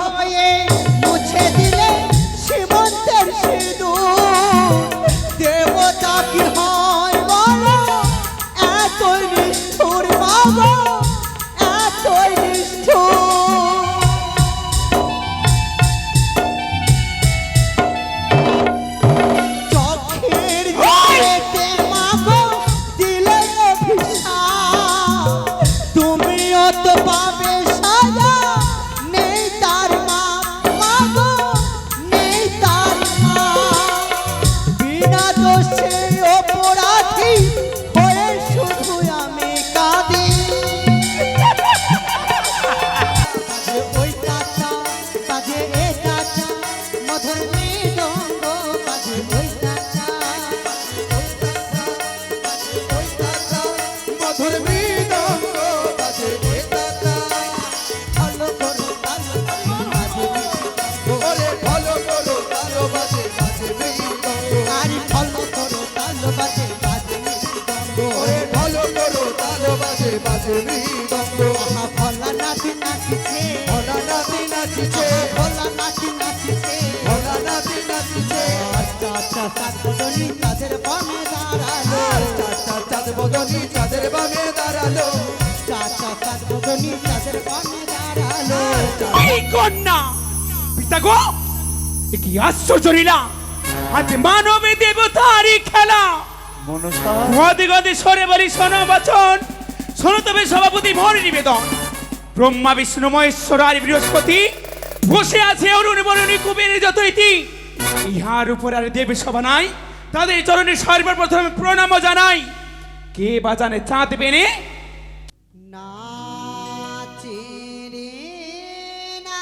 হয়ে মুছে দিলে সীমন্তের সিঁদুর দেবতা কি হয় বলো এতই নিষ্ঠুর বাবা এতই নিষ্ঠুর চোখের জলেতে মাগো দিলে অভিশাপ তুমিও তো পাবে সাজা নেই তার মা মাগো নেই তার মা বিনা দোষে অপরাধী হয়ে শুধু আমি কাঁদি বাজে ওই চাচা বাজে এ চাচা মধুর মৃদঙ্গ বাজে ওই চাচা মধুর মৃদঙ্গ বাজে এ চাচা ভালো করো ভালো বাজে ওরে ভালো করো তালো বাজে বাজে মৃদঙ্গ আর ভালো করো ভালো বাজে বাজে ওরে ভালো করো তালো বাজে বাজে মৃদঙ্গ আহা ভোলা নাচি নাচিছে ভোলা নাচি নাচিছে ভোলা নাচি নাচিছে ভোলা নাচি নাচিছে আচ্ছা আচ্ছা সাতজনী তাদের বামে দাঁড়ালো চাচা চাঁদ বদনি চাঁদের বামে দাঁড়ালো চাচা সাতজনী তাদের বামে দাঁড়ালো এই কন্যা পিতা গো এ কি আশ্চর্য লীলা আজ মানবে দেবতারই খেলা মনসা গদি গদি সরে বলি শোনো বচন শোনো তবে সভাপতি ভর নিবেদন ব্রহ্মা বিষ্ণু মহেশ্বর আর বৃহস্পতি বসে আছে অরুণ বরুণী কুবের যত ইতি ইহার উপর আর দেব সভা নাই তাদের চরণে সর্বপ্রথম প্রণাম জানাই কে বা জানে চাঁদ বেনে নাচে রে না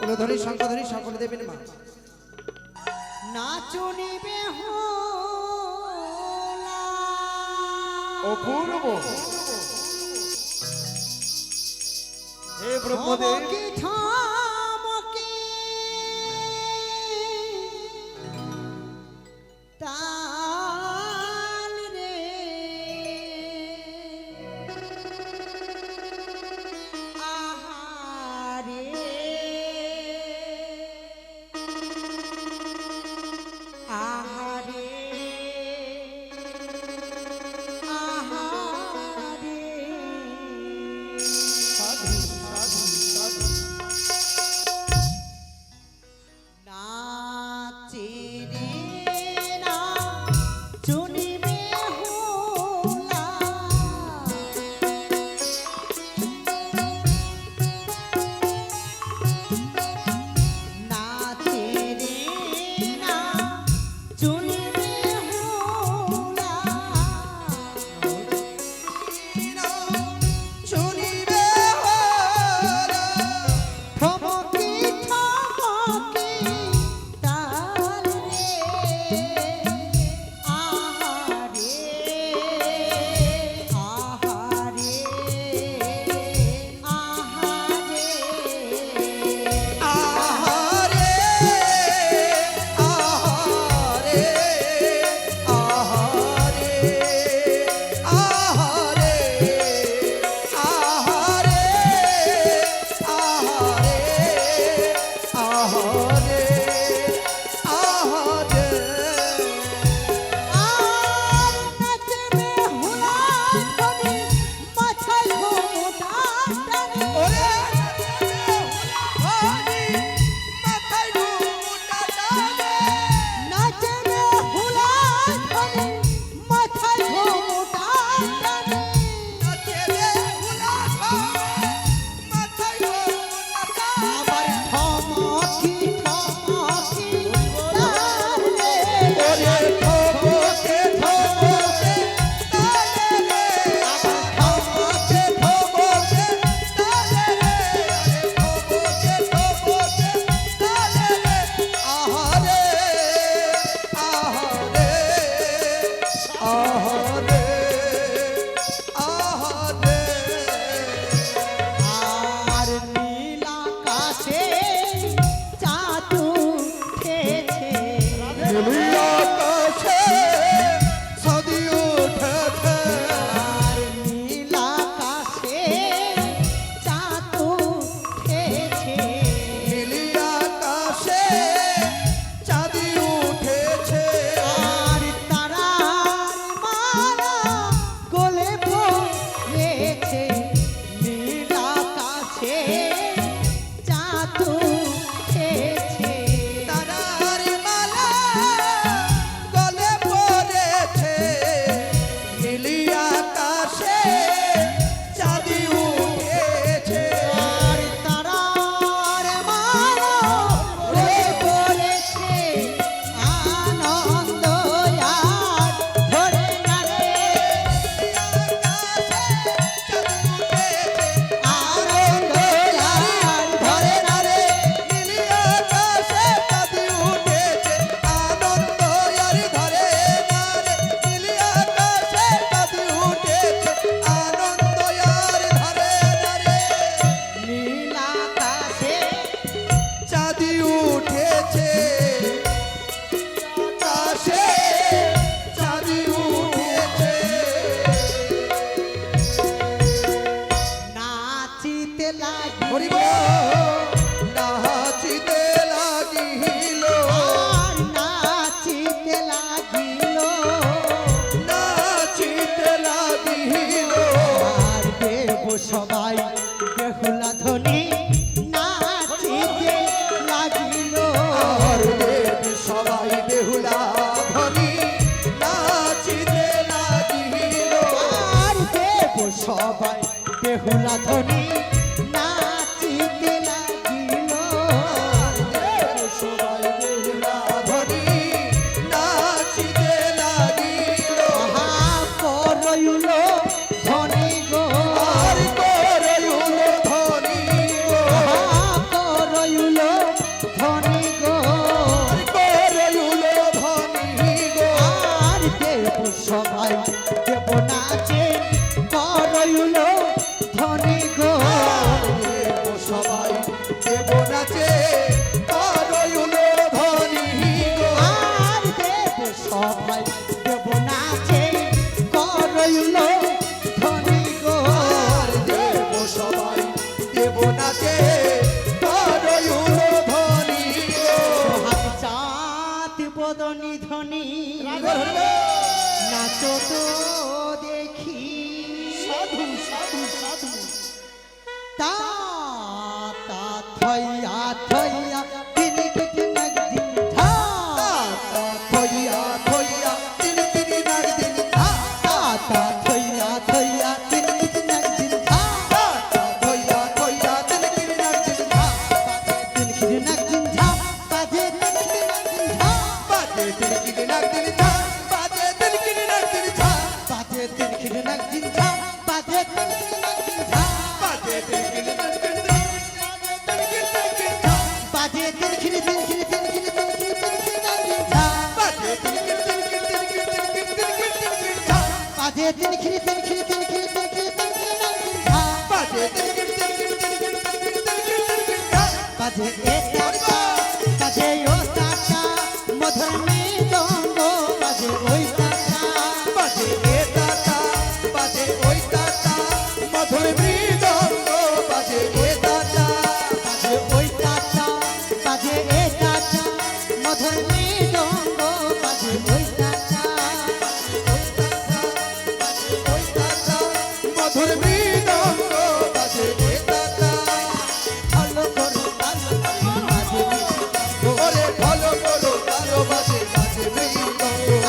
উলধরি শঙ্খধরি সকলে দেবেন মা নাচনি বেহুলা অপূর্ব হে ব্রহ্মদেব থমকে থমকে তাল রে আহারে আহারে আহারে সাধু সাধু সাধু সবাই বেহুলা ধ্বনি নাচিতে লাগিল আর দেবী সবাই বেহুলা ধ্বনি নাচিতে লাগিল আর দেব সবাই বেহুলা ধ্বনি নাচিতে লাগিল দেব সবাই বেহুলা ধ্বনি নাচিতে লাগিল আহা করইল ধ্বনি গো আর করইল ধ্বনি গো আহা করইল ধ্বনি গো আর করইল ধ্বনি গো আর দেব সবাই দেব নাচে করইল ধ্বনি গো দেব সবাই দেব নাচে করইল ধ্বনি গো আর দেব সবাই দেব নাচে করইল ধ্বনি গো আর দেব সবাই দেব নাচে করইল ধ্বনি গো হাত চাঁদ বদনি ধ্বনি নাচো তো দেখি সাধু সাধু সাধু তা তা থইয়া থইয়া তিনি কেটে একদিন ধা থইয়া থইয়া তিন তিন নাগ দিন তা তা থইয়া থইয়া তিনি কেটে একদিন ধা থইয়া থইয়া তিন তিন নাগ দিন তিনি কেটে একদিন ধা বাজে তিনি কেটে একদিন ধা বাজে তিন তিন নাগ দিন বাজে তিন তিন নাগ দিন বাজে তিনি কেটে একদিন ধা বাজে তিনি কেটে একদিন ধা বাজে তিন তিন নাগ দিন বাজে তিনি কেটে তিনি কেটে তিনি কেটে তিনি কেটে একদিন ধা বাজে তিন তিন বাজে তিনি কেটে তিনি কেটে তিনি কেটে তিনি কেটে একদিন ধা বাজে তিন বাজে এ টাটা বাজে ও টাটা মধুর মৃদঙ্গ বাজে ওই টাটা বাজে এ টাটা বাজে ওই টাটা মধুর মৃদঙ্গ বাজে এ টাটা বাজে ওই টাটা বাজে এ টাটা মধুর মৃদঙ্গ বাজে ওই টাটা ওই টাটা মধুর মৃদঙ্গ বাজে এ টাটা ভালো করো ভালো করো বাজে ওরে ভালো করো ভালো বাজে বাজে মৃদঙ্গ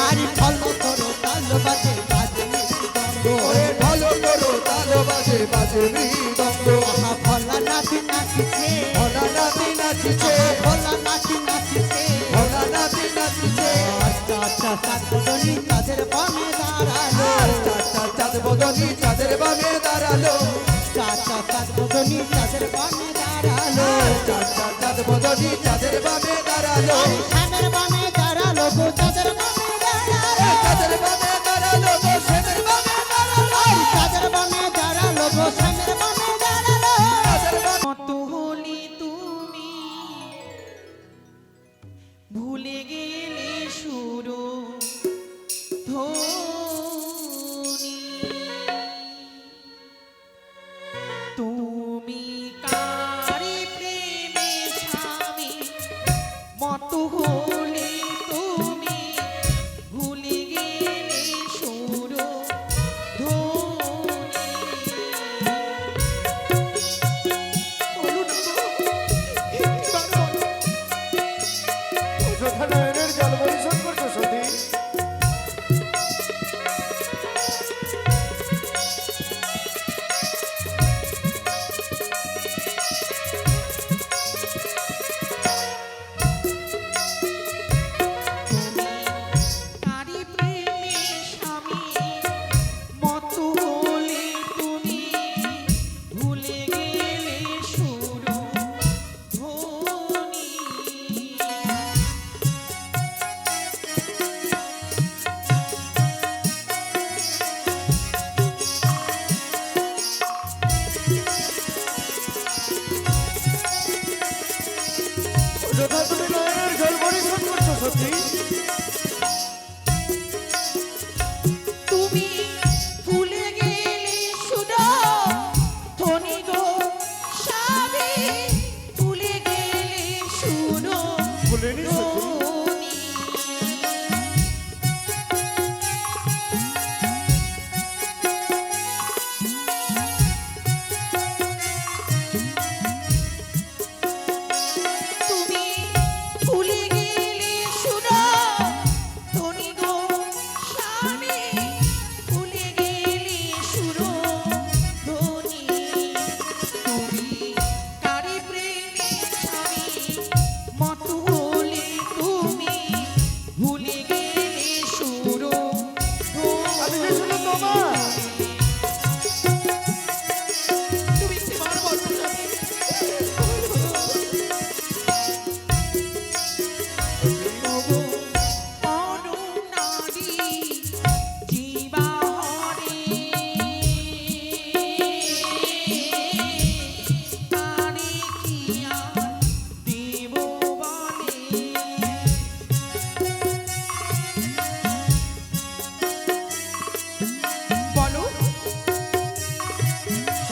আরে ভালো করো ভালো বাজে বাজে মৃদঙ্গ ওরে ভালো করো ভালো বাজে বাজে মৃদঙ্গ আহা ভোলা নাচি নাচিছে ভোলা নাচি নাচিছে ভোলা নাচি নাচিছে ভোলা নাচি নাচিছে আচ্ছা আচ্ছা সাতজনী তাদের বামে দাঁড়ালো আর চাচা চাঁদ বদনি চাঁদের বামে দাঁড়ালো চাচা সাতজনী তাদের বামে দাঁড়ালো আর চাচা চাঁদ বদনি চাঁদের বামে দাঁড়ালো শ্যামের বামে দাঁড়ালো গো তাদের বামে দাঁড়ালো চাঁদের বামে দাঁড়ালো গো শ্যামের বামে দাঁড়ালো তাদের বামে দাঁড়ালো গো শ্যামের বামে দাঁড়ালো চাঁদের বামে কত হলি তুমি ভুলে গেলে সুর ধ্বনি তুমি কারি প্রেমে স্বামী মত হলি তুমি ভুলে গেলে সুর ধ্বনি নয়নের জল পরিশোধ করছো সতী তারি প্রেমে স্বামী মত হলে তুমি ভুলে গেলে সুর ধ্বনি যথা তুমি নয়নের জল পরিশোধ করছো সতী তুমি ভুলে গেলে সুর ধ্বনি গো স্বামী ভুলে গেলে সুর ভুলেনি সতী ধ্বনি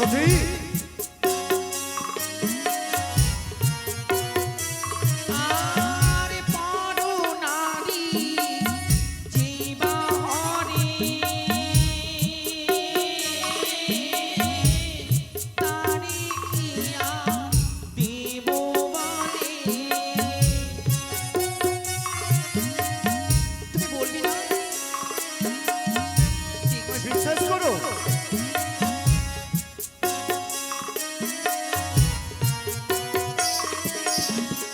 সতী আর পরো নারী জীবহরে তারে কিয়া দেব বলে তুমি বলবি না ঠিক তুমি বিশ্বাস করো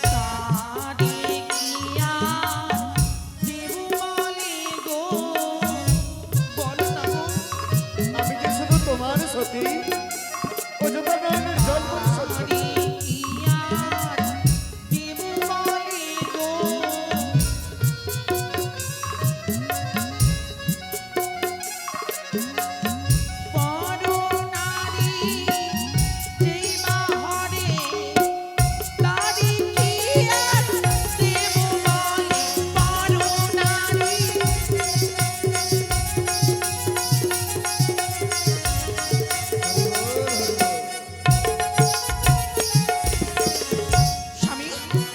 তারে কিয়া দেব বলে গো বলো না গো আমি যে শুধু তোমার সতী অযথা নয়নের জল পরিশোধ করি। তারে কিয়া দেব বলে গো পরো নারী জীবহরে তারে কিয়া দেব বলে পরো নারী স্বামী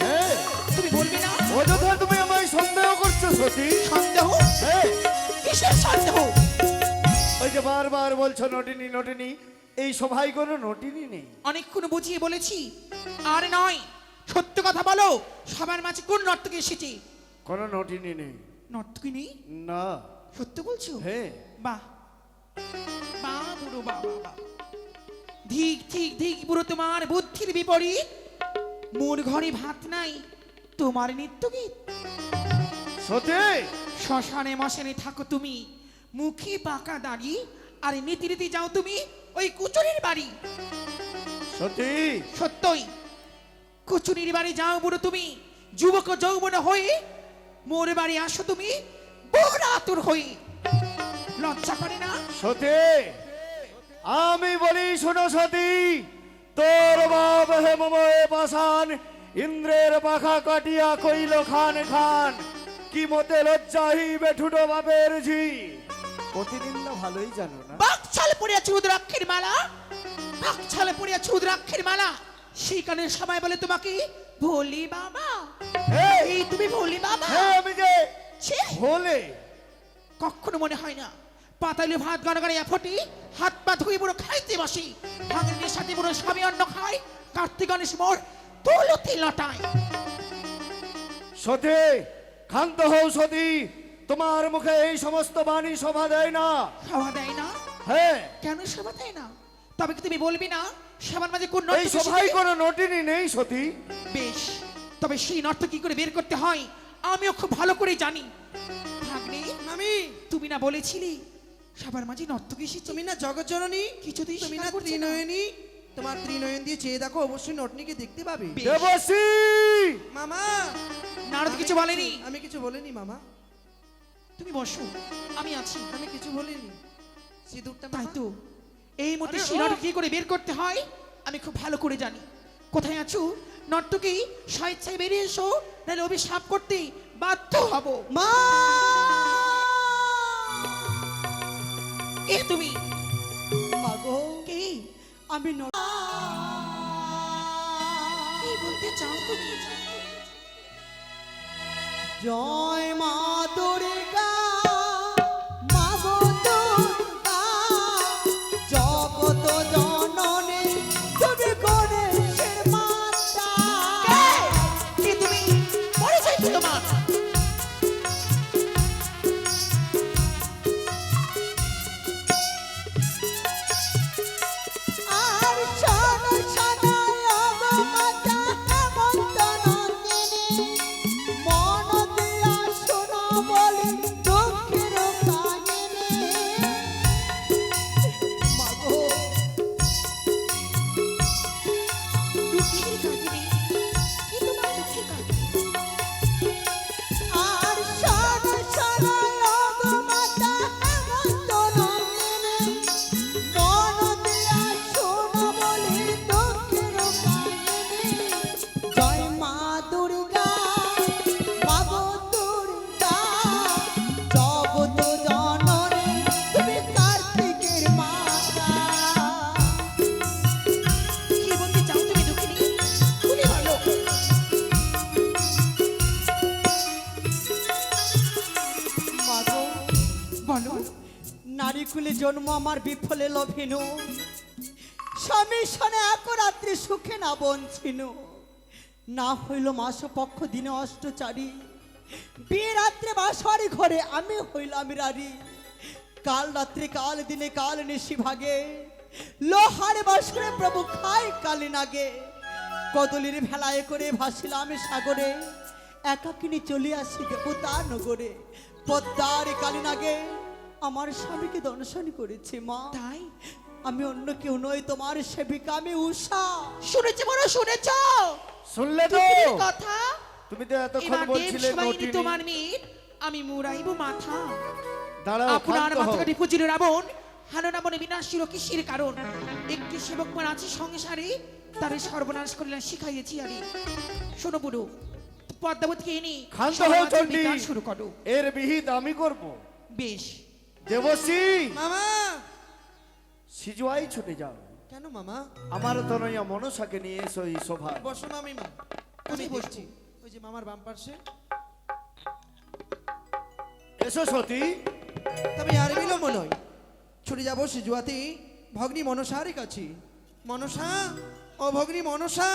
হ্যাঁ তুমি বলবি না অযথা তুমি আমায় সন্দেহ করছো সতী সন্দেহ হ্যাঁ কিসের সন্দেহ ওই যে বারবার বলছো নটিনি নটিনি এই সভায় কোনো নটিনি নেই অনেকক্ষণ বুঝিয়ে বলেছি আর নয় সত্য কথা বলো সবার মাঝে কোন নর্তকী এসেছে কোনো নটিনি নেই নর্তকী নেই না সত্য বলছো হ্যাঁ বাহ বাহ বুড়ো বাবা বাবা ঠিক ঠিক ঠিক বুড়ো তোমার বুদ্ধির বিপরীত মোর ঘরে ভাত নাই তোমার নিত্য গীত সতী শ্মশানে মশানে থাকো তুমি মুখে পাকা দাড়ি আর নীতি রীতি যাও তুমি ওই কুচুরির বাড়ি সতী সত্যই কুচুরির বাড়ি যাও বুড়ো তুমি যুবক ও যৌবন হয়ে মোর বাড়ি আসো তুমি বহরা আতুর হয়ে লজ্জা করে না সতী আমি বলি শোনো সতী তোর বাপ হেমময় পাষাণ ইন্দ্রের পাখা কাটিয়া কইল খান খান কি মতে লজ্জাহি বেঠুটো বাপের ঝি প্রতিদিন না ভালোই জানো না বাকছাল পড়িয়াছে রুদ্রাক্ষের মালা বাকছাল পড়িয়াছে রুদ্রাক্ষের মালা সেই কারণে সবাই বলে তোমাকে ভোলি বাবা এই, এই তুমি ভোলি বাবা হ্যাঁ আমি যে ছি, হলে কখনো মনে হয় না পাতালে ভাত গড়গড়াইয়া ফটি হাত পা ধুয়ে বুড়ো খাইতে বসি ভাঙনের সাথে বুড়ো সবই অন্ন খায় কার্তিক গণেশ মোর দৌলতি লটায় সতী ক্ষান্ত হও সতী তোমার মুখে এই সমস্ত বাণী শোভা দেয় না সভা দেয় না হ্যাঁ কেন সভা দেয় না তবে কি তুমি বলবি না সবার মাঝে কোন এই নর্তকী সভায় এসেছে? কোনো নটিনি নেই সতী বেশ তবে সেই নর্ত কি করে বের করতে হয় আমিও খুব ভালো করে জানি ভাগ্নে মামি তুমি না বলেছিলি সবার মাঝে নর্তকী এসেছে তুমি না জগজ্জননী কিছুতেই তুমি না স্বীকার করছে না। ত্রিনয়নী তোমার ত্রিনয়ন দিয়ে চেয়ে দেখো অবশ্যই নটনিকে দেখতে পাবে বেশ। দেবশ্রী মামা নারদ কিছু বলেনি আমি কিছু বলিনি মামা তুমি বসো আমি আছি আমি কিছু বলিনি সিঁদুরটা তাই মামা তো এই মুহূর্তে আরে ও! শিরাটা কি করে বের করতে হয় আমি খুব ভালো করে জানি কোথায় আছো নর্তকী স্বেচ্ছায় বেরিয়ে এসো নাহলে অভিশাপ করতে বাধ্য হব মা কে তুমি মাগো কে আমি ন কি বলতে চাও তুমি জয় মা দুর্গা মা গো দুর্গা জগত জননী তুমি গণেশের মাতা কে তুমি পরিচয় কি তোমার আর শোন শোনায় গো মাতা হেমন্ত নন্দিনী মন দিয়া শোনো বলি দিলে জন্ম আমার বিফলে লভিনু, স্বামীর সনে এক রাত্রি সুখে না বঞ্চিনু, না হইল মাস পক্ষ দিনে অষ্টচারী, বিয়ে রাত্রে বাসারি ঘরে আমি হইলাম রারি, কাল রাত্রে কাল দিনে কাল নিশি ভাগে, লোহারে বাসরে প্রভু খায় কালি নাগে, কদলির ভেলায় করে ভাসিলাম সাগরে, একাকিনী চলে আসি দেবতা নগরে, পদ্মার কালি নাগে আমার স্বামীকে দর্শন করেছে মা। তাই আমি অন্য কেউ নই, তোমার সেবিকা আমি উষা। শুনেছি বড় শুনেছ শুনলে তো পৃথিবীর কথা। তুমি তো এতক্ষণ এবার দেব বলছিলে সবাই নটিনী। তোমার মেয়ের আমি মুড়াইব মাথা। দাঁড়াও, আপনার ক্ষান্ত মাথা হও। কাটি পুজিল রাবণ, হাননা মনে বিনাশ ছিল কিসের কারণ? একটি সেবক মান আছে সংসারে, তারে সর্বনাশ করিলেন শিখাইয়েছি আরে। শোনো বুড়ো, পদ্মাবতীকে এনে ক্ষান্ত হও সমাজের চণ্ডী, বিকাশ শুরু করো। এর বিহিত আমি করব। বেশ। দেবশ্রী, মামা সিজুয়াই ছুটে যাও, কেন মামা? আমার তনয়া মনসাকে নিয়ে এসো এই সভা। বসো মামি মা, আমি বসছি। ওই যে মামার বাম পাশে। এসো সতী। তবে আর বিলম্ব নয়, ছুটে যাবো সিজুয়াতে ভগ্নী মনসার কাছে। মনসা, ও ভগ্নী মনসা।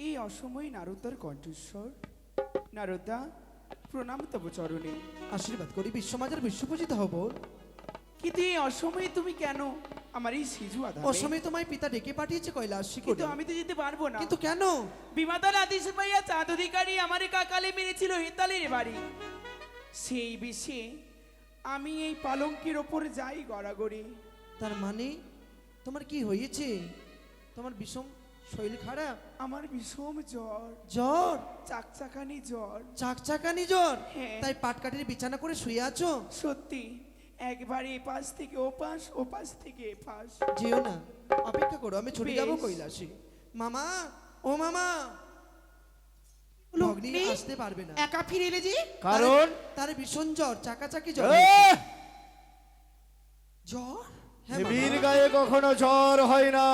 এই অসময়ে নারদার কণ্ঠস্বর। নারদা, প্রণাম তব চরণে। আশীর্বাদ করি বিশ্বমাজার বিশ্বপূজিত হব। কিন্তু এই অসময়ে তুমি কেন আমার এই সিজু আধা? অসময়ে তোমায় পিতা ডেকে পাঠিয়েছে কৈলাসী কিন্তু করে। আমি তো যেতে পারবো না। কিন্তু কেন? বিমাতার আদেশ পাইয়া চাঁদ অধিকারী আমার কাকালে মেরেছিল হেতালের বাড়ি। সেই বিষে আমি এই পালঙ্কের ওপর যাই গড়াগড়ি। তার মানে তোমার কি হয়েছে? তোমার বিষম শরীর খারাপ? আমার বিষম জ্বর, জ্বর? চাকচাকানি জ্বর। চাকচাকানি জ্বর? হ্যাঁ। তাই পাটকাঠির বিছানা করে শুয়ে আছো? সত্যি, একবারে এপাশ থেকে ওপাশ, ওপাশ থেকে এপাশ। যেও না, অপেক্ষা করো, আমি ছুটে যাবো বেশ। কৈলাসে। মামা, ও মামা, ভগ্নী লোকটি আসতে পারবে না। একা ফিরে এলে যে? কারণ তার ভীষণ জ্বর, চাকাচাকি জ্বর। এ, জ্বর? হ্যাঁ মামা। দেবীর গায়ে কখনো জ্বর হয় না,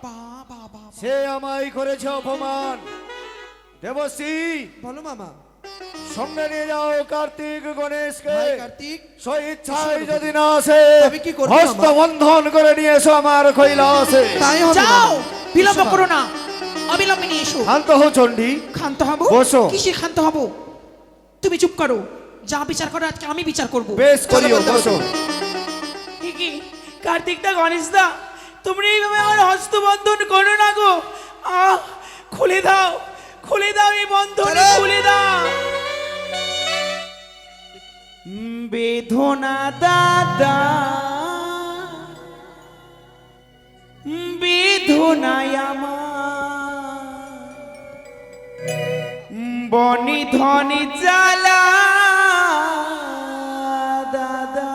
বাবা বাবা। সে আমায় করেছে অপমান। দেবশ্রী, বলো মামা। সঙ্গে নিয়ে যাও কার্তিক গণেশকে। ভাই কার্তিক, স্বইচ্ছায় যদি না আসে, তবে কি করবো হস্ত মামা? বন্ধন করে নিয়ে এসো আমার কৈলাসে। তাই হবে যাও, মামা। বিলম্ব এসো করো না, অবিলম্বে নিয়ে এসো। শান্ত হও চণ্ডী, ক্ষান্ত হব? বসো। কিসে ক্ষান্ত হব? তুমি চুপ করো, যা বিচার করো আজকে আমি বিচার করব। বেশ করিও, চলো, বসো। কি কি কার্তিক দা, গণেশ দা, তোমরা এইভাবে আমার হস্তবন্ধন করো না গো। আহ, খুলে দাও, খুলে দাও এই বন্ধন, চলো। খুলে দাও। বেদনা দাদা, বেদনায় আমার, বনি ধনি জ্বালা দাদা,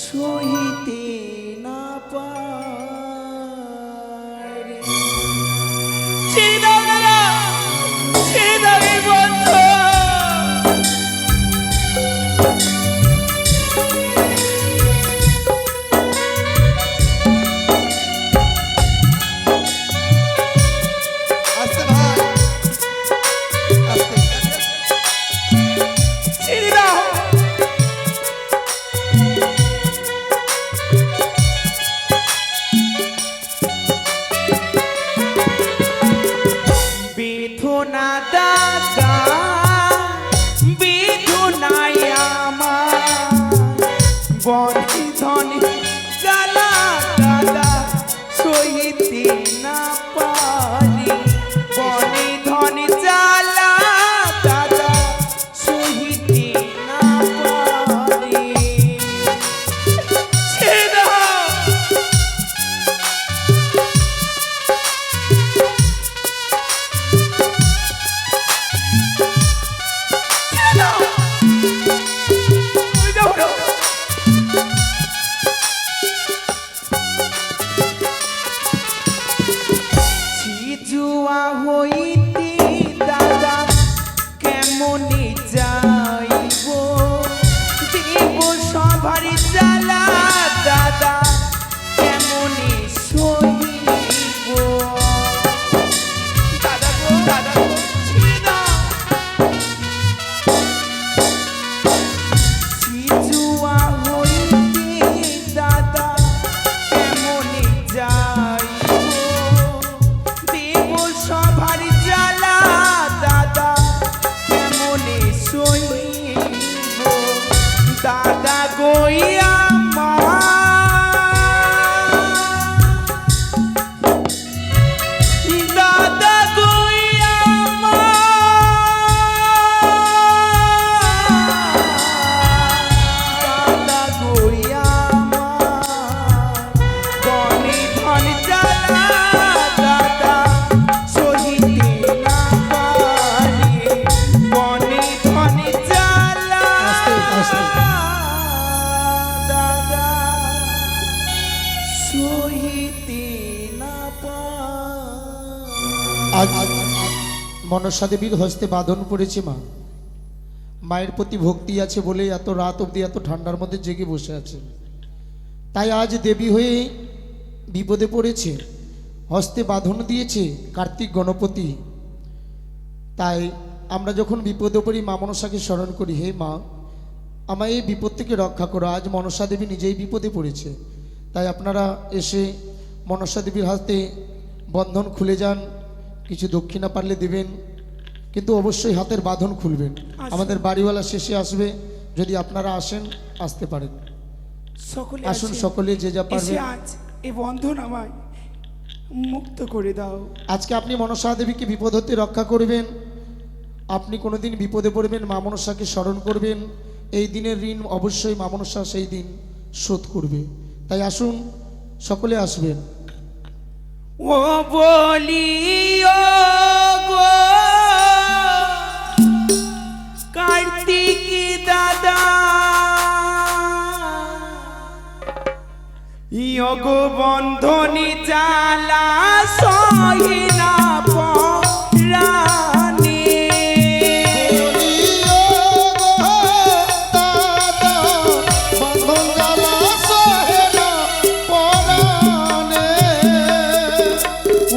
সহিতে না পারে। ছেড়ে দাও দাদা, ছেড়ে দাও এই বন্ধন। আস্তে ভাই, আস্তে। ছেড়ে দাও। গইয়া মা দাদা গইয়া মা দাদা গইয়া মা বনি ধন জ্বালা দাদা সহিতে না পারি বনি ধন জ্বালা দাদা সহিতে না পারি। আজ মনসা দেবীর হস্তে বাঁধন পড়েছে মা। মায়ের প্রতি ভক্তি আছে বলে এত রাত অবধি এত ঠান্ডার মধ্যে জেগে বসে আছে। তাই আজ দেবী হয়ে বিপদে পড়েছে, হস্তে বাঁধন দিয়েছে কার্তিক গণপতি। তাই আমরা যখন বিপদে পড়ি মা মনসাকে স্মরণ করি, হে মা আমায় এই বিপদ থেকে রক্ষা করো। আজ মনসা দেবী নিজেই বিপদে পড়েছে, তাই আপনারা এসে মনসা দেবীর হাতে বন্ধন খুলে যান। কিছু দক্ষিণা পারলে দেবেন, কিন্তু অবশ্যই হাতের বাঁধন খুলবেন। আমাদের বাড়িওয়ালা শেষে আসবে, যদি আপনারা আসেন আসতে পারেন। সকলে আসুন আছে। সকলে যে যা এসে পারবে। আজ এই বন্ধন আমায় মুক্ত করে দাও। আজকে আপনি মনসা দেবীকে বিপদ হতে রক্ষা করবেন। আপনি কোনোদিন বিপদে পড়বেন, মা মনসাকে স্মরণ করবেন। এই দিনের ঋণ অবশ্যই মা মনসা সেই দিন শোধ করবে। তাই আসুন সকলে আসবেন। ও বলি ও গো কার্তিক দাদা ইয়োগো বন্ধনী জ্বালা সহিনা পরাণে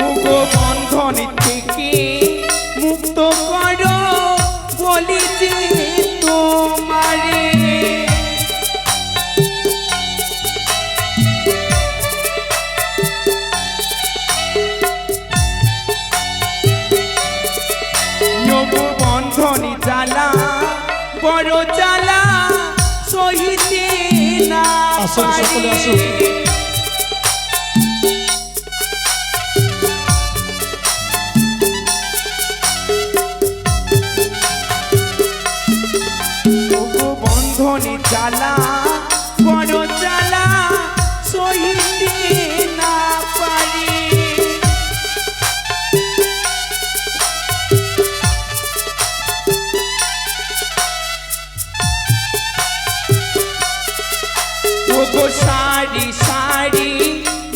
ওগো বন্ধনী থেকে মুক্ত করো বলি যে তোমারে ওগো বন্ধনী জ্বালা বড় জ্বালা সহিতে না আসুন, সকলে আসুন। পারি। ওগো বন্ধনী জ্বালা বড় জ্বালা সহিতে না পারি। ওগো সারি সারি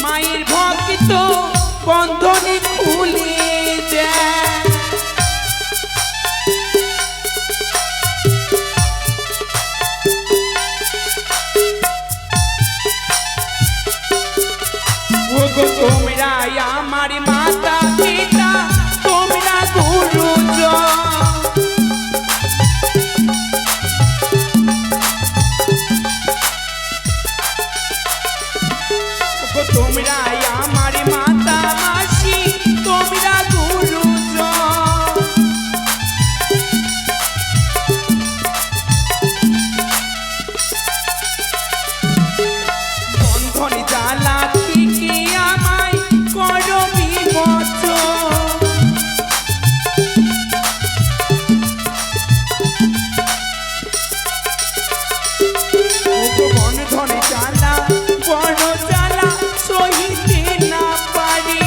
মায়ের ভক্ত বন্ধনী খুলে দেয় ওগো তোমরা আমার মাতা পিতা তোমরা গুরুজন ওগো তোমরা আমার মাতা মাসি তোমরা গুরুজন বন্ধনী জ্বালা থেকে আমায় করো বিমোচন ওগো বন্ধনী জ্বালা বড় জ্বালা সহিতে না পারি।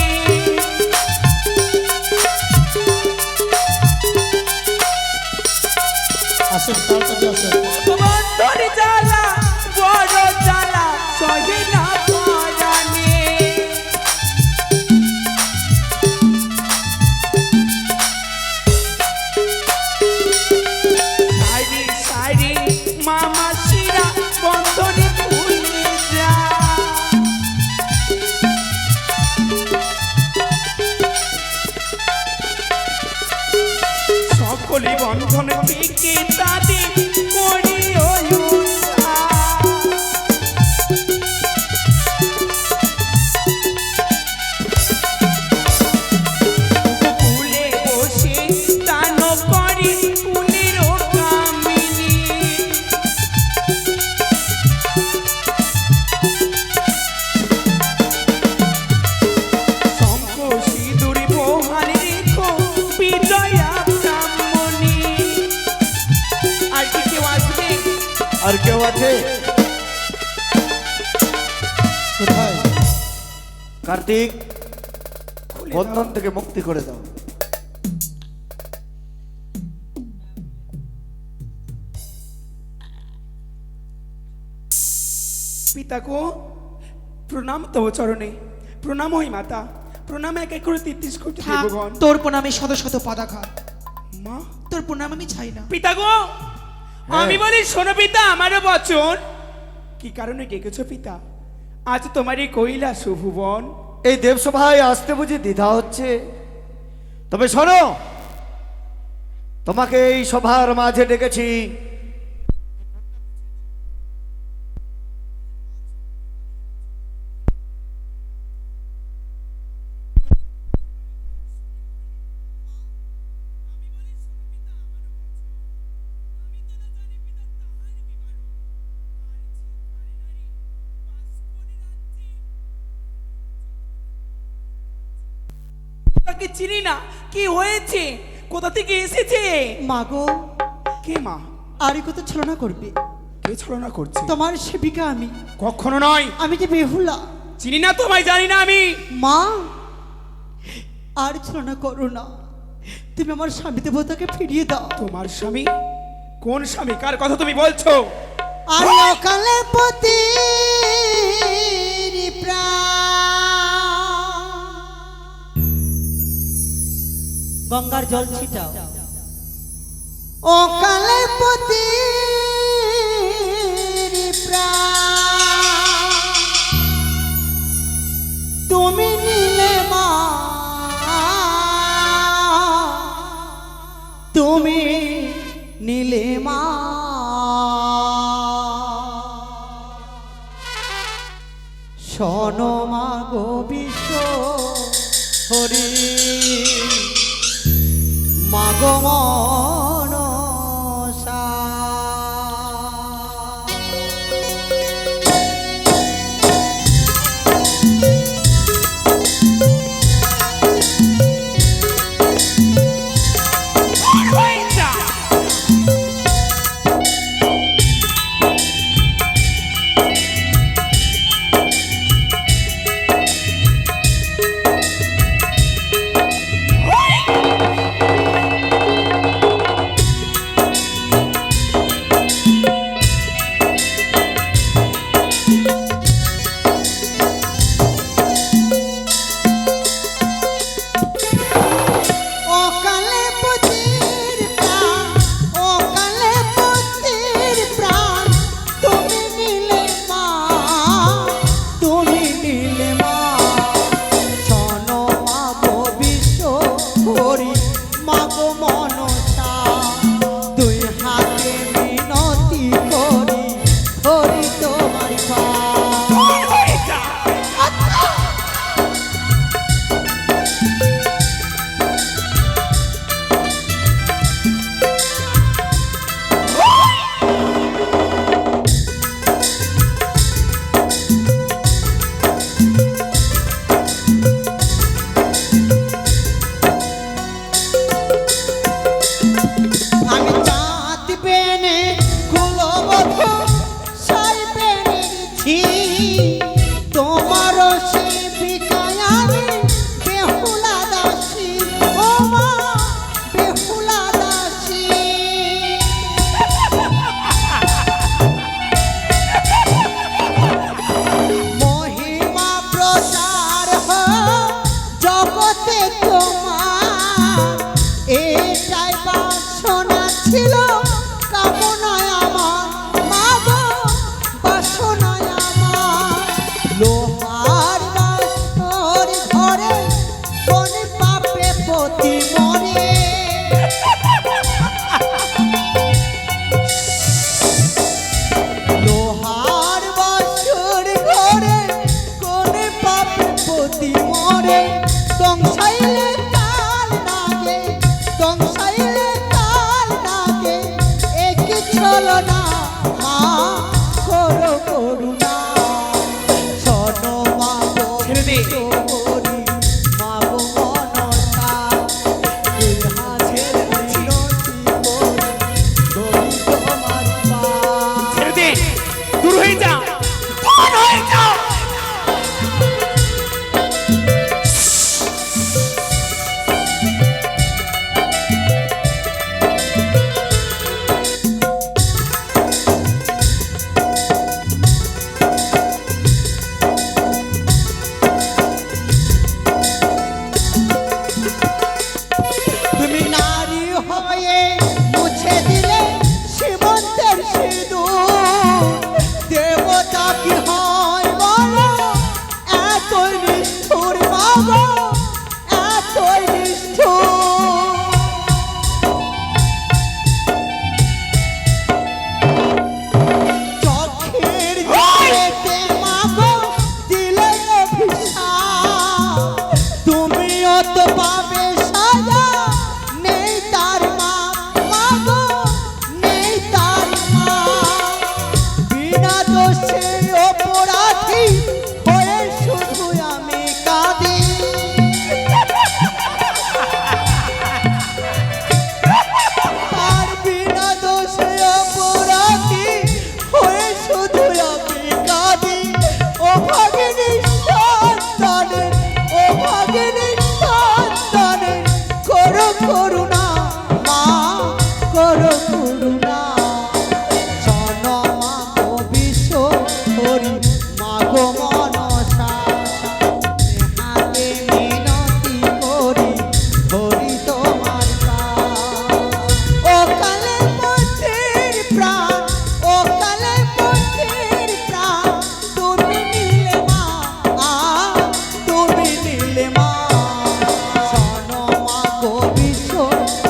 আসুন তাড়াতাড়ি আসুন। বন্ধনী জ্বালা বড় জ্বালা সহি না পরাণে সারি সারি মামা শিরা বন্ধনী খুলে যা সকলে বন্ধন থেকে তাদের করিও কুলে বসে দান করি কুলের কামিনী কেউ আছে? কোথায়? কার্তিক, বন্ধন থেকে মুক্তি করে দাও। পিতা গো, প্রণাম তব চরণে, প্রণাম হই মাতা, প্রণাম এক এক করে 33 কোটি থাক, দেবগণ। তোর প্রণামে শত শত পদাঘাত, মা, তোর প্রণাম আমি চাই না। পিতা গো, আমি বলি শোনো পিতা, আমারও বচন। কি কারণে ডেকেছো পিতা? আজ তোমারই কৈলাস ভুবন। এই দেবসভায় আসতে বুঝি দ্বিধা হচ্ছে? তবে শোনো, তোমাকে এই সভার মাঝে ডেকেছি তাকে চিনি না, কি হয়েছে, কোথা থেকে এসেছে? মাগো, কে মা? আরই কত ছলনা করবে? কে ছলনা করছে? তোমার সেবিকা আমি, কখনো নয়। আমি যে বেহুলা। চিনি না তোমায়, জানি না আমি। মা, আর ছলনা করো না, তুমি আমার স্বামী দেবতাকে ফিরিয়ে দাও। তোমার স্বামী? কোন স্বামী? কার কথা তুমি বলছো? আর অকালে পতি গঙ্গার জল ছিটাও। অকালে পতি তুমি নিলে মা, তুমি নিলে মা। শোনো মা গো বিশ্ব হরি, মা গো মনসা। দূর হয়ে যা, দূর হয়ে যা। তুমি নারী হয়ে মুছে দিলে সীমন্তের সিঁদুর, দেবতা কি হয় বলো এতই নিষ্ঠুর বাবা, এতই নিষ্ঠুর। চোখের জলেতে মাগো দিলে অভিশাপ, তুমিও তো পাবে সাজা, নেই তার মা মাগো, নেই তার মা। বিনা দোষে অপরাধী হয়ে শুধু আমি কাঁদি। আর বিনা দোষে অপরাধী হয়ে শুধু আমি কাঁদি। ও ভাগিনী সন্তানের, ও ভাগিনী সন্তানের করো করুণা মা, করো করুণা। শোনো মা গো বিশ্ব হরি, মা গো মনসা, হাতে মিনতি করি হরি তোমার কাজ। ও কালে পথের প্রাণ, ও কালে পথের প্রাণ, তুমি নিলে মা, তুমি নিলে মা। শোনো মা গো বিশ্ব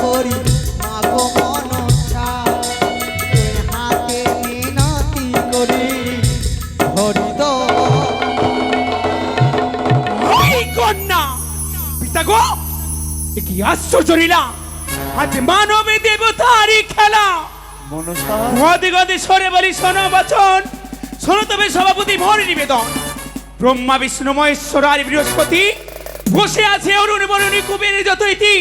হরি, মা গো মনসা, হাতে মিনতি করি হরি তো। ওই কন্যা, পিতা গো, এ কি আশ্চর্য লীলা! আজ মানবে দেবতারই খেলা। মনসা, গদে গদে সরে বলি শোনো বচন, শোনো তবে সভাপতি মোর নিবেদন। ব্রহ্মা বিষ্ণু মহেশ্বর আর বৃহস্পতি বসে আছে অরুণ বরুণী কুবেরের যত ইতি।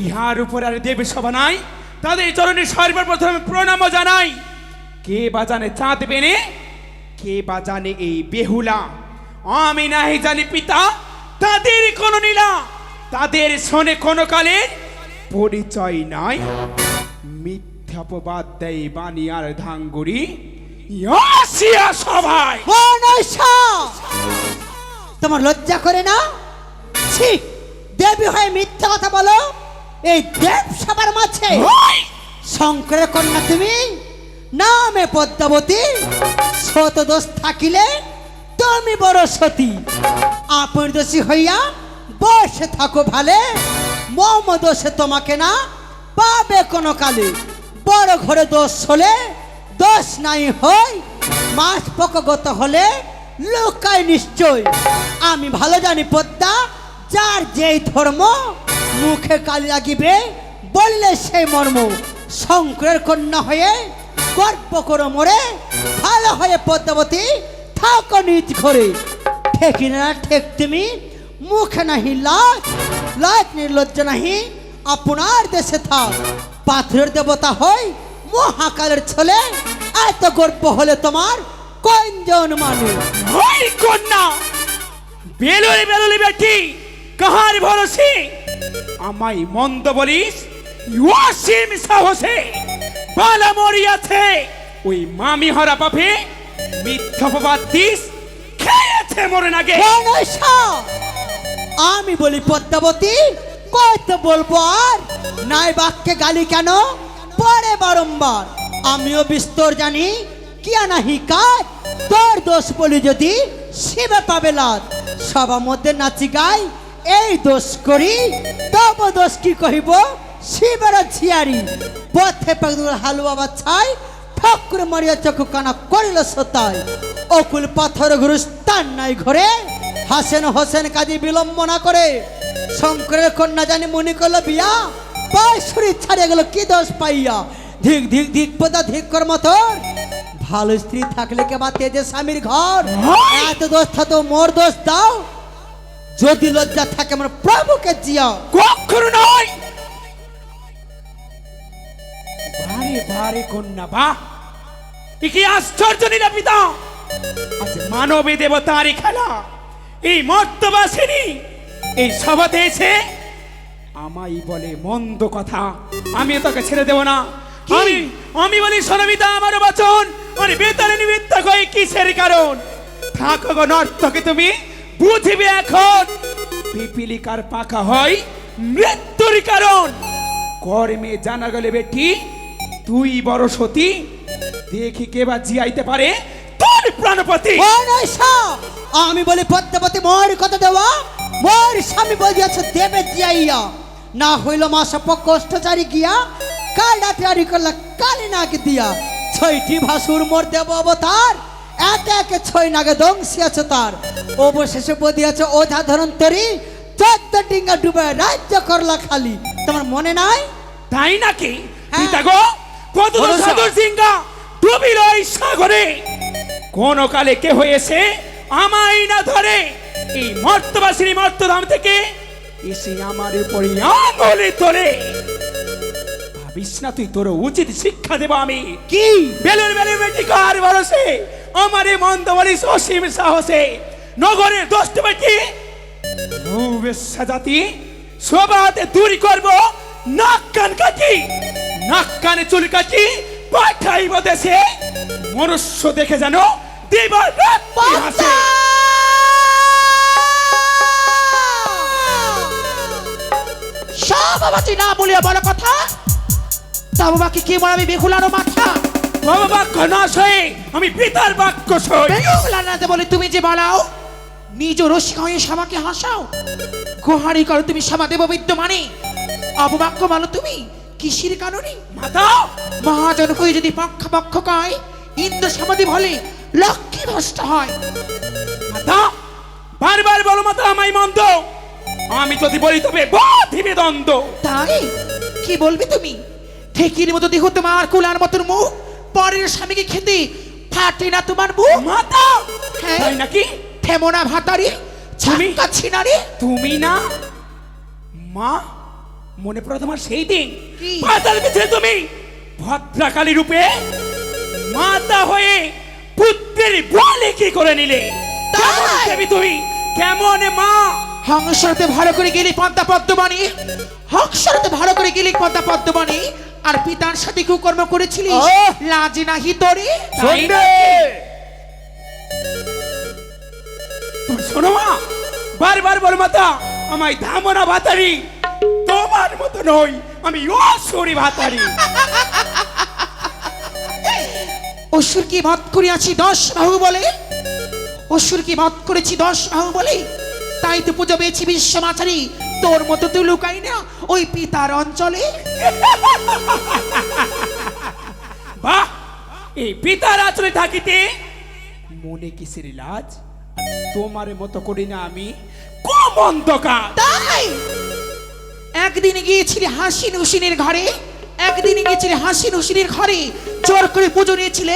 ইহার উপর আর দেব সভা নাই, তাদের চরণে সর্বপ্রথম প্রণাম জানাই। কে বা জানে চাঁদ বেনে, কে বা জানে এই বেহুলা, আমি নাহি জানি পিতা তাদের কোন নীলা। তাদের শোনে কোন কালে পরিচয় নাই, মিথ্যাপবাদ দেয় বানিয়ার ধাঙ্গুরি আসিয়া সভায়। মনসা, তোমার লজ্জা করে না? ছি, দেবী হয়ে মিথ্যা কথা বলো এই দেব সবার মাঝে। ওই! শঙ্করের কন্যা তুমি, নামে পদ্মাবতী, শত দোষ থাকিলে তুমি বড় সতী। আপন দোষী হইয়া বসে থাকো ভালে, মম দোষে তোমাকে না পাবে কোনো কালে। বড় ঘরে দোষ হলে দোষ নাই হয়, মাস পকগত হলে লোকায় নিশ্চয়। আমি ভালো জানি পদ্মা, যার যেই ধর্ম মুখে কালি লাগিবে বললে সেই মর্ম। শঙ্করের কন্যা হয়ে গর্ব করো মোরে, ভালো হয়ে পদ্মাবতী থাকো নিজ ঘরে। ঠেকি না ঠেক তুমি, মুখে নাহি লাজ, লাজ নির্লজ্জ নাহি আপনার দেশে থাক। পাথরের দেবতা হয় মহাকালের ছেলে, এত গর্ব হলে তোমার কয়জন মানুষ? ওই কন্যা, বেলুলি বেলুলি বেটি কাহার ভরসে আমায় মন্দ বলিস? অসীম সাহসে বালা মরিয়াছে ওই মামি হরা পাপে, মিথ্যাপবাদ দিস খেয়েছে মরে নাগে। মনসা, আমি বলি পদ্মাবতী, কত বলবো আর? নাই বাক্যে গালি কেন পরে বারংবার? আমিও বিস্তর জানি কিয়া নাহি কাজ, তোর দোষ বলি যদি শিবে পাবে লাজ। সবার মধ্যে নাচি গাই এই দোষ করি, তব দোষ কি কহিব শিবের ঝিয়ারি। পথে পাগদুর হালুয়া বাছাই, ঠাকুর মারিয়া চক্ষু কানা করিল সতাই। অকুল পাথর ঘুরুস তার নাই ঘরে, হাসেন হোসেন কাজী বিলম্ব না করে। শঙ্করের কন্যা জানি মনে করলো বিয়া, পায় শরীর ছাড়িয়ে গেল কি দোষ পাইয়া। ধিক ধিক ধিক পদা ধিক কর্ম তোর, ভালো স্ত্রী থাকলে কে বা তেজে স্বামীর ঘর। এত দোষ থাকতো মোর দোষ দাও, যদি লজ্জা থাকে আমার প্রভুকে জিয়া। কখনো নয়। বারে বারে কন্যা, বাহ এ কি আশ্চর্য নিরাপিতা! আজ মানবী দেবতারই খেলা, এই মর্তবাসিনী এই সভাতে এসে আমায় বলে মন্দ কথা। আমি তোকে ছেড়ে দেব না। আমি বলি সনমিতা আমার বচন, আর বেতারে নিমিত্ত কই কিসের কারণ? থাকো গো নর্তকে, তুমি বুঝিবে এখন পিপিলিকার পাখা হয় মৃত্যুর কারণ। কর্মে জানা গেলে বেটি তুই বড় সতী, দেখি কে বা জিয়াইতে পারে তোর প্রাণপতি। মনসা, আমি বলি পদ্মাবতী মোর কথা দেওয়া, মোর স্বামী বলিয়াছে দেবে জিয়াইয়া। না হইল মাসা পক্ষ অষ্টচারী গিয়া, কাল রাতে আরি করলা কালি নাকে দিয়া। ছয়টি ভাসুর মোর দেব অবতার, একে একে ছয় নাগে দংশিয়াছে তার। অবশেষে বদিয়াছে ওঝা ধরন্তরী, 14 ডিঙ্গা ডুবে রাজ্য করলা খালি। তোমার মনে নাই? তাই নাকি? হ্যাঁ। পিতা গো, কত সাধুর সিংহা ডুবিল এই সাগরে। কোন কালে কে হয়েছে আমায় না ধরে, এই মর্তবাসিনী মর্তধাম থেকে এসে আমার উপরে আঙুলে তোলে। ভাবিস না তুই, তোর উচিত শিক্ষা দেব আমি। কি? বেলের বেলের বেটি কার ভরসে, আমারে মন্দ বলিস অসীম সাহসে। নগরের দোষ্ট বেটি ভূবেশ্যা জাতি সবাতে দূরী করবো। নাক কান কাটি, নাক কানে চুল কাটি পাঠাইব দেশে। মনুষ্য দেখে যেন দিবার রাত্রি হাসে। সভাপতি না বলিয়া বড় কথা, তা বাবাকে কি বলাবি বেহুলারও মাথা? বাবা বাক্য না সয়ে আমি পিতার বাক্য সই। বেহুলানাতে বলে তুমি যে বলাও, নিজ রসিক হয়ে সবাকে হাসাও। গোহারি করো তুমি সভা দেব বিদ্যমানে, অপবাক্য বলো তুমি কিসের কারণে? মাতা মহাজন হয়ে যদি পক্ষ পক্ষ কয়, ইন্দ্র সমাধি বলে লক্ষ্মী ভ্রষ্ট হয়। মাতা বারবার বলো মাতা আমায় মন্দ, আমি যদি বলি তবে বাধিবে দ্বন্দ্ব। তাই কি বলবে তুমি? ঠেকির মতো দেহ তোমার, কুলার মতন মুখ, পরের স্বামীকে খেতে ফাটে না তোমার মুখ? মাতা হ্যাঁ। তাই নাকি? থেমোনা ভাতারি তুমি- ছাক্কা ছিনারি। তুমি না মা, মনে পড়ে তোমার সেই দিন কি? পাতাল পিছনে তুমি ভদ্রাকালী রূপে মাতা হয়ে পুত্রের বলে কি করে নিলে? কেমন তাই? দেবী তুমি, কেমন মা? হংসরতে ভালো করে গেলি পদ্মা পদ্মবাণী, হংসরতে ভালো করে গেলি পদ্মা পদ্মবাণী, আর পিতার সাথে কুকর্ম করেছিলিস, আহ! লাজ নাহি তোরে? তাই সন্ধ্যে! তুমি শোনো মা, বারবার বল মাতা আমায় ধামনা ভাতারি। তোমার মতো নই, আমি অসুরি ভাতারি। অসুর কি বধ করিয়াছি 10 বাহু বলে, অসুর কি বধ করেছি 10 বাহু বলে, তাই তো পুজো পেয়েছি বিশ্বমাচারি। তোর মতো তুই লুকাই না ওই পিতার অঞ্চলে। বাহ, এই পিতার আচলে থাকিতে মনে কিসের লাজ? তোমার মতো করি না আমি কম অন্ধকার। তাই একদিন গিয়েছিলি হাসিন হুসিনের ঘরে, একদিন গিয়েছিলি হাসিন হুসিনের ঘরে, জোর করে পুজো নিয়েছিলে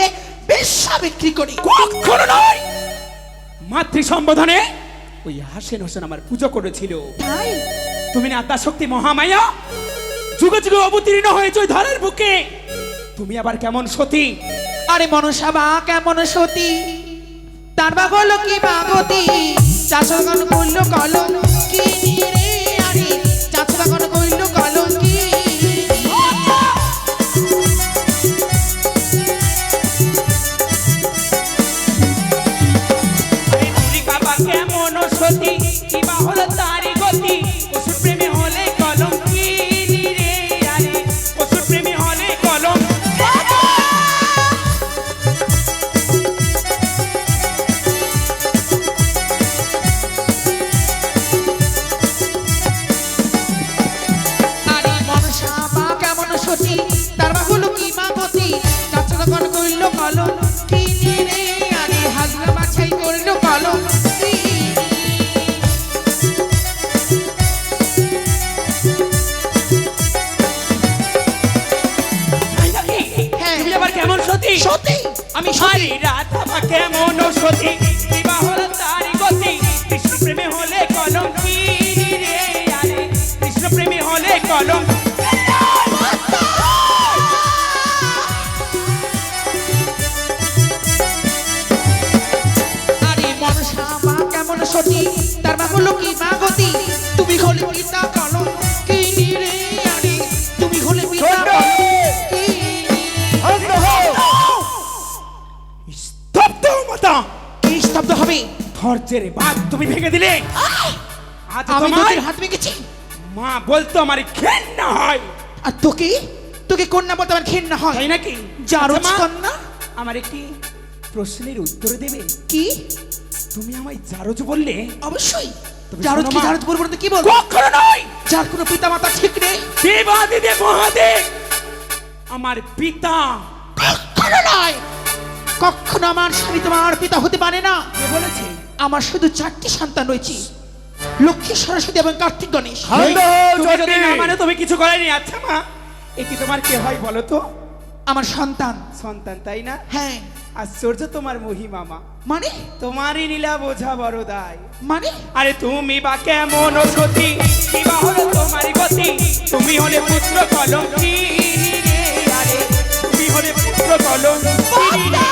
বেশ্যা বিক্রি করে। কখনো নয়, মাতৃ সম্বোধনে ওই হাসেন হোসেন আমার পুজো করেছিল। তাই তুমি না আত্মা শক্তি মহামায়া, যুগে যুগে অবতীর্ণ হয়েছে ওই ধরের বুকে। তুমি আবার কেমন সতী? আরে মনসা বা কেমন সতী, তার বা বলো কি বাগতি, চাষগণ কইল কলম কি রে, আরে চাষগণ কইল কলম কি। আরে তুলিকা বা কেমন সতী, কিবা হলো তারি গতি। পশুর প্রেমে হলে কলম কি রে, আরে পশুর প্রেমে হলে কলম। আরে মনসা বা কেমন সতী, তার বা হলো কি বাগতি, চাষগণ কইল কলম কি রে, আরে হাজরা বাছাই কইল কলম কি। তাই নাকি? হ্যাঁ। তুমি আবার কেমন সতী? সতী আমি আরে রাধা বা কেমন সতী, কিবা হলো তারি গতি। কৃষ্ণ প্রেমে হলে কলম কি রে, আরে কৃষ্ণ প্রেমে হলে কলম। সতী তার মা হলো কি মা গতি তুমি হলে পিতা কলম কি রে আরে তুমি হলে পিতা কি শান্ত হও। স্তব্ধ মাতা, কি স্তব্ধ হবে ধৈর্যের বাঁধ তুমি ভেঙে দিলে। আজ আমি তোমার তোদের হাত ভেঙেছি মা বলতো আমার ঘেন্না হয়, আর তোকে তোকে কন্যা বলতে আমার ঘেন্না হয় তাই নাকি? যারো আচ্ছা মা, কন্যা আমার একটি প্রশ্নের উত্তর দেবে? কি তুমি আমায় জারজ বললে। অবশ্যই তবে যারো শোনো কি মা, যারো বলবো না তো কি বল কখনো নয়। যার কোনো পিতা মাতা ঠিক নেই দেবাদিদেব মহাদেব আমার পিতা। কখনো নয় কখনো আমার স্বামী তোমার পিতা হতে পারে না কে বলেছে? আমার শুধু 4টি সন্তান রয়েছে লক্ষ্মী সরস্বতী এবং কার্তিক গণেশ শান্ত হও, তুমি যদি চণ্ডী। না মানে তুমি কিছু করেনি। আচ্ছা মা, এ কি তোমার কে হয় বলো তো? আমার সন্তান সন্তান, তাই না? হ্যাঁ আশ্চর্য তোমার মহিমা মা, মানে তোমারই নীলা বোঝা বড় দায়। মানে আরে তুমি বা কেমন সতী, কি বা হলো তোমার গতি? তুমি হলে পুত্র কলঙ্কি রে, আরে তুমি হলে পুত্র কলঙ্কি রে।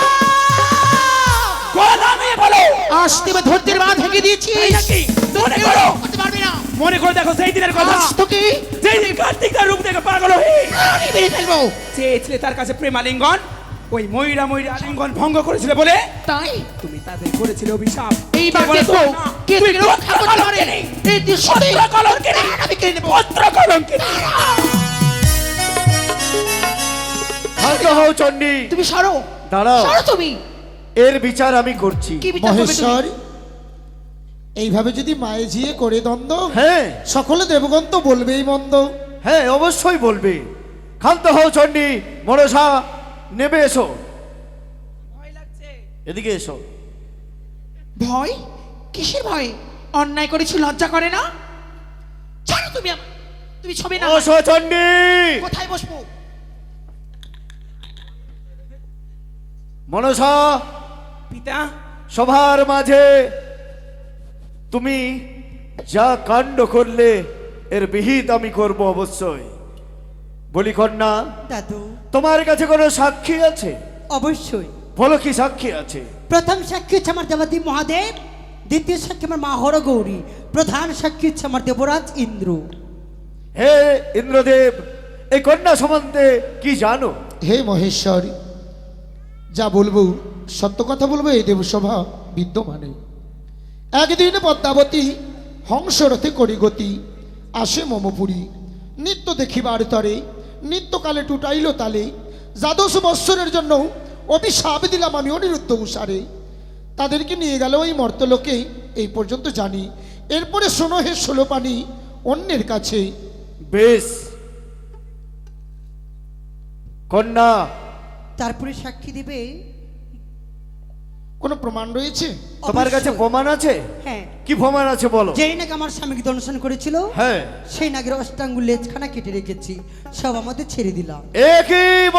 কথা নিয়ে বলো। আসতে বা ধৈর্যের বাঁধ ভেঙে দিয়েছি তাই নাকি? মনে করো, করতে পারবি না মনে করে দেখো সেই দিনের কথা, আজ তোকে যেই দিন কার্তিক তার রূপ দেখে পাগল হয়ে প্রাণে মেরে ফেলবো চেয়েছিলে তার কাছে প্রেমালিঙ্গন, ওই ময়ূরা ময়ূরা আলিঙ্গন ভঙ্গ করেছিল বলে তাই তুমি তাদের করেছিলে অভিশাপ। এইবার কে বলে দেখো তো? কে তুমি তোকে রক্ষা করতে পারে কলঙ্কিনী। এই দৃশ্য পুত্র কলঙ্কিনী। আমি কেড়ে নেবো পুত্র কলঙ্কিনী। শান্ত হও চণ্ডী। তুমি সরো দাঁড়াও, সরো তুমি এর বিচার আমি করছি। কি বিচার করবে তুমি? মহেশ্বর এইভাবে যদি মায়ে ঝিয়ে করে দ্বন্দ্ব হ্যাঁ সকলে দেবগণ তো বলবেই মন্দ। হ্যাঁ অবশ্যই বলবে। ক্ষান্ত হও চণ্ডী। মনসা নেবে এসো, এদিকে এসো। ভয় কিসের ভয় অন্যায় করেছি লজ্জা করে না ছাড়ো তুমি তুমি ছবে না বসো চণ্ডী। কোথায় বসবো মনসা, পিতা, সবার মাঝে তুমি যা কাণ্ড করলে এর বিহিত আমি করব অবশ্যই। বলি কন্যা, দাদু তোমার কাছে কোনো সাক্ষী আছে? অবশ্যই। বলো কি সাক্ষী আছে? প্রথম সাক্ষী হচ্ছে আমার দেবাদেব মহাদেব, দ্বিতীয় সাক্ষী আমার মা হরগৌরী, প্রধান সাক্ষী হচ্ছে আমার দেবরাজ ইন্দ্র। হে ইন্দ্রদেব, এই কন্যা সম্বন্ধে কি জানো? হে মহেশ্বর, যা বলবো সত্য কথা বলবো এই দেবসভা বিদ্যমানে। একদিন পদ্মাবতী হংসরথে করি গতি, আসে মমপুরী নিত্য দেখিবার তরে, নিত্যকালে টুটাইল তালে, দ্বাদশ বৎসরের জন্য অভিশাপ দিলাম আমি অনিরুদ্ধ উষারে। তাদেরকে নিয়ে গেল ওই মর্তলোকে, এই পর্যন্ত জানি। এরপরে শোনো হে ষোলো পানি অন্যের কাছে। বেশ কন্যা, তারপরে সাক্ষী দিবে। কোনো প্রমাণ রয়েছে? তোমার কাছে অবশ্যই। প্রমাণ আছে? হ্যাঁ, কি প্রমাণ আছে বলো? যেই নাকি আমার স্বামীকে দর্শন করেছিল হ্যাঁ, সেই নাগের অষ্টাঙ্গুল লেজখানা কেটে রেখেছি, সব আমাদের ছেড়ে দিলাম। একই